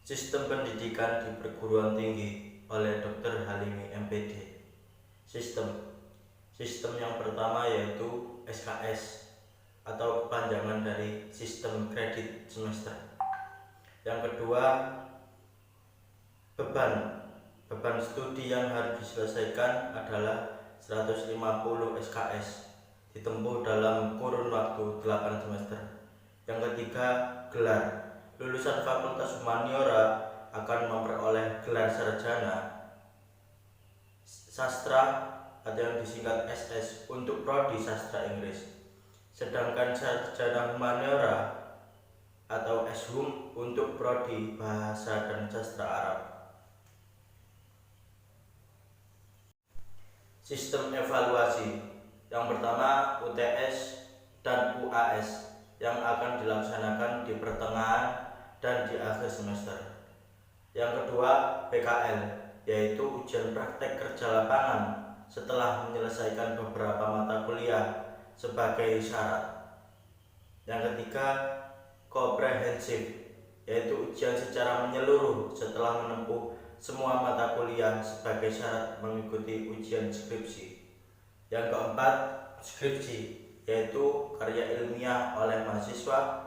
Sistem pendidikan di perguruan tinggi oleh Dr. Halimi MPD. Sistem yang pertama yaitu SKS atau kepanjangan dari sistem kredit semester. Yang kedua, beban studi yang harus diselesaikan adalah 150 SKS ditempuh dalam kurun waktu 8 semester. Yang ketiga, gelar. Lulusan Fakultas Humaniora akan memperoleh gelar sarjana sastra atau yang disingkat SS untuk prodi sastra Inggris. Sedangkan sarjana humaniora atau SHUM untuk prodi bahasa dan sastra Arab. Sistem evaluasi. Yang pertama UTS dan UAS yang akan dilaksanakan di pertengahan dan di akhir semester. Yang kedua PKL, yaitu ujian praktek kerja lapangan setelah menyelesaikan beberapa mata kuliah sebagai syarat. Yang ketiga komprehensif, yaitu ujian secara menyeluruh setelah menempuh semua mata kuliah sebagai syarat mengikuti ujian skripsi. Yang keempat skripsi, yaitu karya ilmiah oleh mahasiswa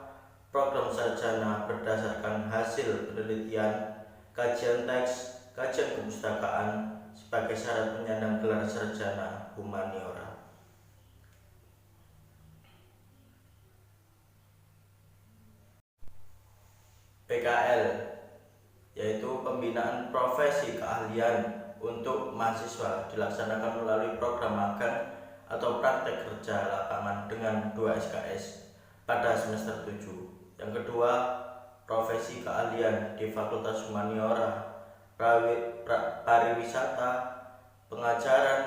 program sarjana berdasarkan hasil penelitian, kajian teks, kajian kepustakaan sebagai syarat penyandang gelar sarjana humaniora. PKL, yaitu pembinaan profesi keahlian untuk mahasiswa, dilaksanakan melalui program magang atau praktek kerja lapangan dengan 2 SKS pada semester 7. Yang kedua, profesi keahlian di Fakultas Humaniora, pariwisata, pengajaran,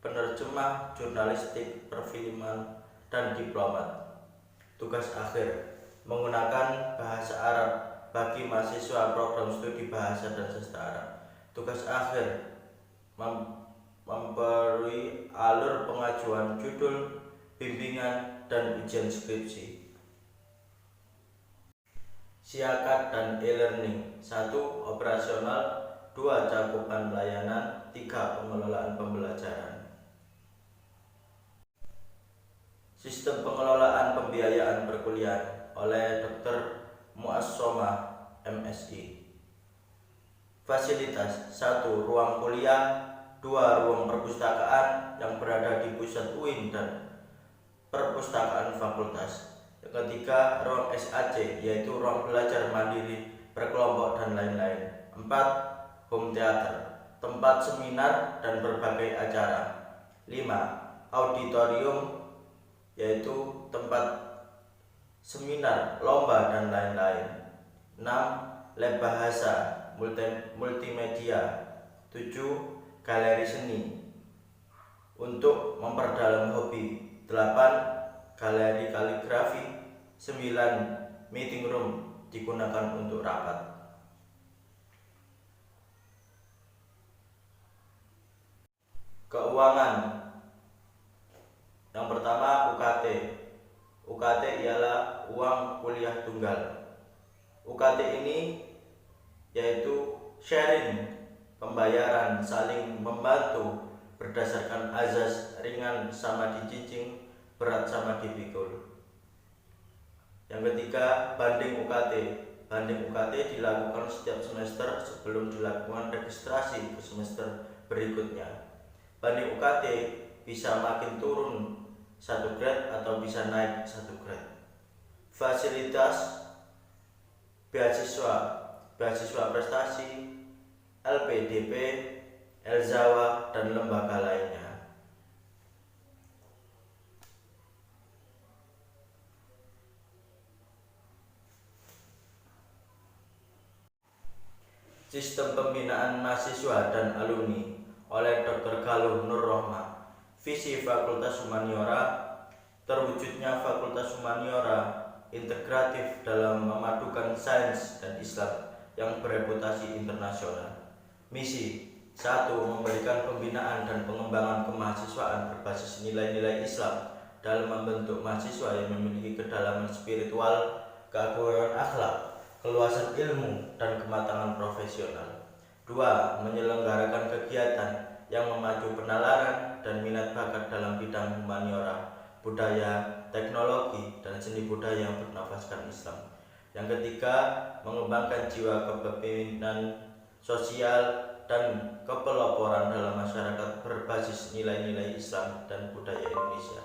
penerjemah, jurnalistik, perfilman, dan diplomat. Tugas akhir menggunakan bahasa Arab bagi mahasiswa program studi bahasa dan sastra Arab. Tugas akhir memberi alur pengajuan judul, bimbingan, dan ujian skripsi. Siakat dan e-learning. 1. Operasional. 2. Cakupan pelayanan. 3. Pengelolaan pembelajaran. Sistem pengelolaan pembiayaan perkuliahan oleh Dr. Muassomah MSI. Fasilitas. 1. Ruang kuliah. 2. Ruang perpustakaan yang berada di pusat UIN dan perpustakaan fakultas. Yang ketiga, ruang SAC, yaitu ruang belajar mandiri, berkelompok, dan lain-lain. 4. Home theater, tempat seminar dan berbagai acara. 5. Auditorium, yaitu tempat seminar, lomba, dan lain-lain. 6. Lab bahasa, multimedia. 7. Galeri seni untuk memperdalam hobi. 8. Galeri kaligrafi. 9. Meeting room digunakan untuk rapat. Keuangan. Yang pertama UKT. UKT ialah uang kuliah tunggal. UKT ini yaitu sharing, pembayaran, saling membantu berdasarkan azas, ringan sama dicicing, berat sama dipikul. Yang ketiga, banding UKT. Banding UKT dilakukan setiap semester sebelum dilakukan registrasi ke semester berikutnya. Banding UKT bisa makin turun 1 grade atau bisa naik 1 grade. Fasilitas beasiswa prestasi, LPDP, Elzawa, dan lembaga lainnya. Sistem pembinaan mahasiswa dan alumni oleh Dr. Galuh Nur Rohmah. Visi Fakultas Humaniora. Terwujudnya Fakultas Humaniora integratif dalam memadukan sains dan Islam yang bereputasi internasional. Misi 1. Memberikan pembinaan dan pengembangan kemahasiswaan berbasis nilai-nilai Islam dalam membentuk mahasiswa yang memiliki kedalaman spiritual, keagungan akhlak, keluasan ilmu, dan kematangan profesional. 2. Menyelenggarakan kegiatan yang memacu penalaran dan minat bakat dalam bidang humaniora, budaya, teknologi, dan seni budaya yang bernafaskan Islam. Yang ketiga, mengembangkan jiwa kepemimpinan sosial dan kepeloporan dalam masyarakat berbasis nilai-nilai Islam dan budaya Indonesia.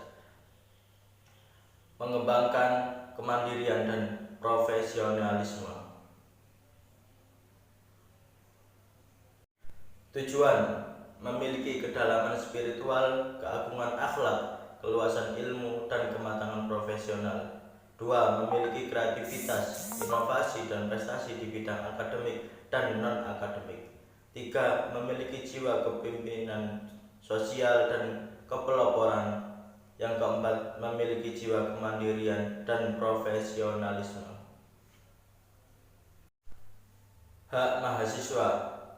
Mengembangkan kemandirian dan profesionalisme. Tujuan: memiliki kedalaman spiritual, keagungan akhlak, keluasan ilmu, dan kematangan profesional. 2. Memiliki kreativitas, inovasi, dan prestasi di bidang akademik dan non-akademik. 3. Memiliki jiwa kepemimpinan sosial dan kepeloporan. Yang keempat, memiliki jiwa kemandirian dan profesionalisme. Hak mahasiswa: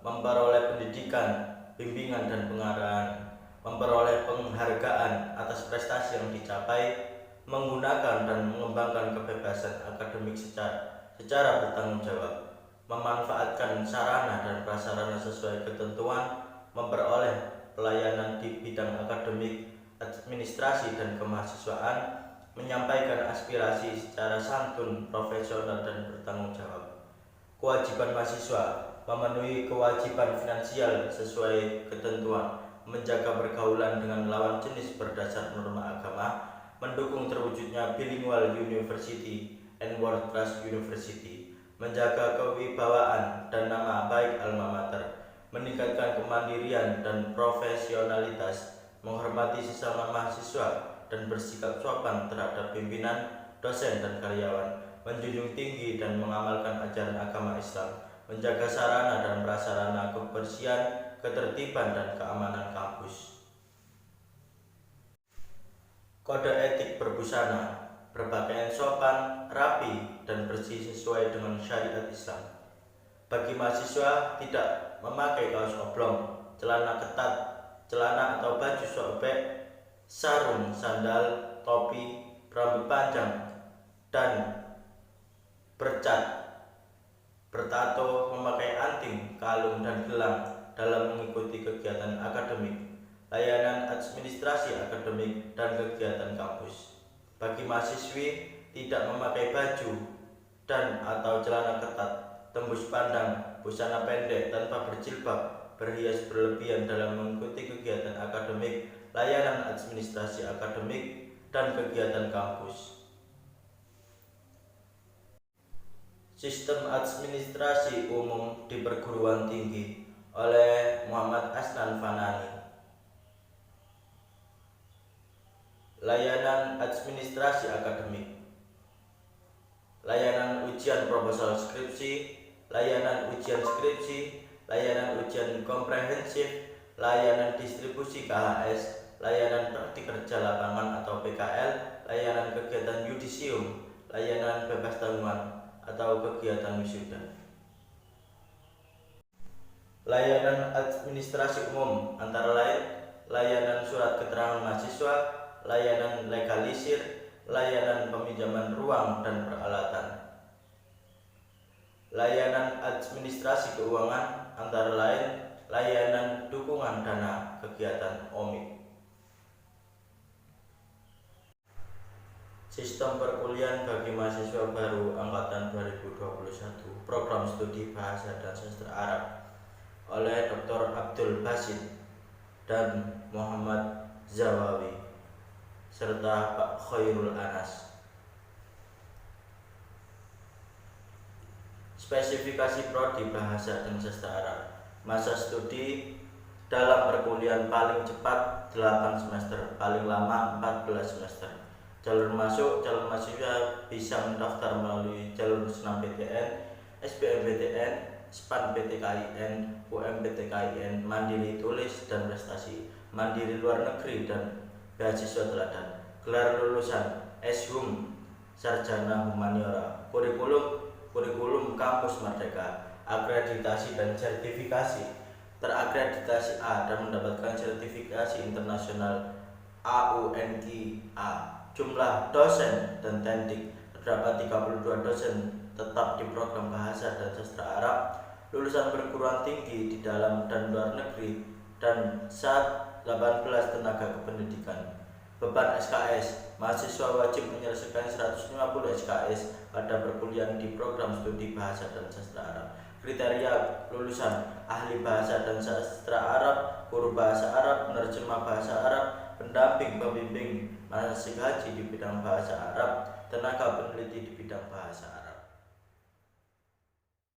memperoleh pendidikan, bimbingan, dan pengarahan, memperoleh penghargaan atas prestasi yang dicapai, menggunakan dan mengembangkan kebebasan akademik secara bertanggung jawab, memanfaatkan sarana dan prasarana sesuai ketentuan, memperoleh pelayanan di bidang akademik, administrasi, dan kemahasiswaan, menyampaikan aspirasi secara santun, profesional, dan bertanggung jawab. Kewajiban mahasiswa: memenuhi kewajiban finansial sesuai ketentuan, menjaga pergaulan dengan lawan jenis berdasar norma agama, mendukung terwujudnya bilingual university and world class university, menjaga kewibawaan dan nama baik alma mater, meningkatkan kemandirian dan profesionalitas, menghormati sesama mahasiswa, dan bersikap sopan terhadap pimpinan, dosen, dan karyawan, menjunjung tinggi dan mengamalkan ajaran agama Islam, menjaga sarana dan prasarana kebersihan, ketertiban, dan keamanan kampus. Kode etik berbusana: berpakaian sopan, rapi, dan bersih sesuai dengan syariat Islam. Bagi mahasiswa, tidak memakai kaos oblong, celana ketat, celana atau baju sobek, sarung, sandal, topi, rambut panjang, dan bercat, bertato, memakai anting, kalung, dan gelang dalam mengikuti kegiatan akademik, layanan administrasi akademik, dan kegiatan kampus. Bagi mahasiswi, tidak memakai baju dan atau celana ketat, tembus pandang, busana pendek tanpa berjilbab, berhias berlebihan dalam mengikuti kegiatan akademik, layanan administrasi akademik, dan kegiatan kampus. Sistem Administrasi Umum di Perguruan Tinggi oleh Muhammad Asnan Fanani. Layanan administrasi akademik, layanan ujian proposal skripsi, layanan ujian skripsi, layanan ujian komprehensif, layanan distribusi KHS, layanan praktik kerja lapangan atau PKL, layanan kegiatan yudisium, layanan bebas tanggungan atau kegiatan wisuda. Layanan administrasi umum antara lain layanan surat keterangan mahasiswa, layanan legalisir, layanan peminjaman ruang dan peralatan. Layanan administrasi keuangan antara lain layanan dukungan dana kegiatan OMIK. Sistem perkuliahan bagi mahasiswa baru angkatan 2021, program studi bahasa dan sastra Arab oleh Dr. Abdul Basit dan Muhammad Zawawi serta Pak Khairul Anas. Spesifikasi prodi bahasa dan sastra Arab. Masa studi dalam perkuliahan paling cepat 8 semester, paling lama 14 semester. Jalur masuk: calon mahasiswa bisa mendaftar melalui jalur SNMPTN, SBMPTN, SPAN PTKIN, UMPTKIN, mandiri tulis dan prestasi, mandiri luar negeri, dan beasiswa teladan. Gelar lulusan: S.Hum sarjana humaniora, kurikulum kampus Merdeka, akreditasi dan sertifikasi. Terakreditasi A dan mendapatkan sertifikasi internasional AUNKA. Jumlah dosen dan teknik terdapat 32 dosen tetap di program Bahasa dan Sastra Arab, lulusan perguruan tinggi di dalam dan luar negeri, dan 18 tenaga kependidikan. Beban SKS, mahasiswa wajib menyelesaikan 150 SKS pada perkuliahan di program studi Bahasa dan Sastra Arab. Kriteria lulusan: ahli bahasa dan sastra Arab, guru bahasa Arab, penerjemah bahasa Arab, pendamping pembimbing manasik haji di bidang bahasa Arab, tenaga peneliti di bidang bahasa Arab.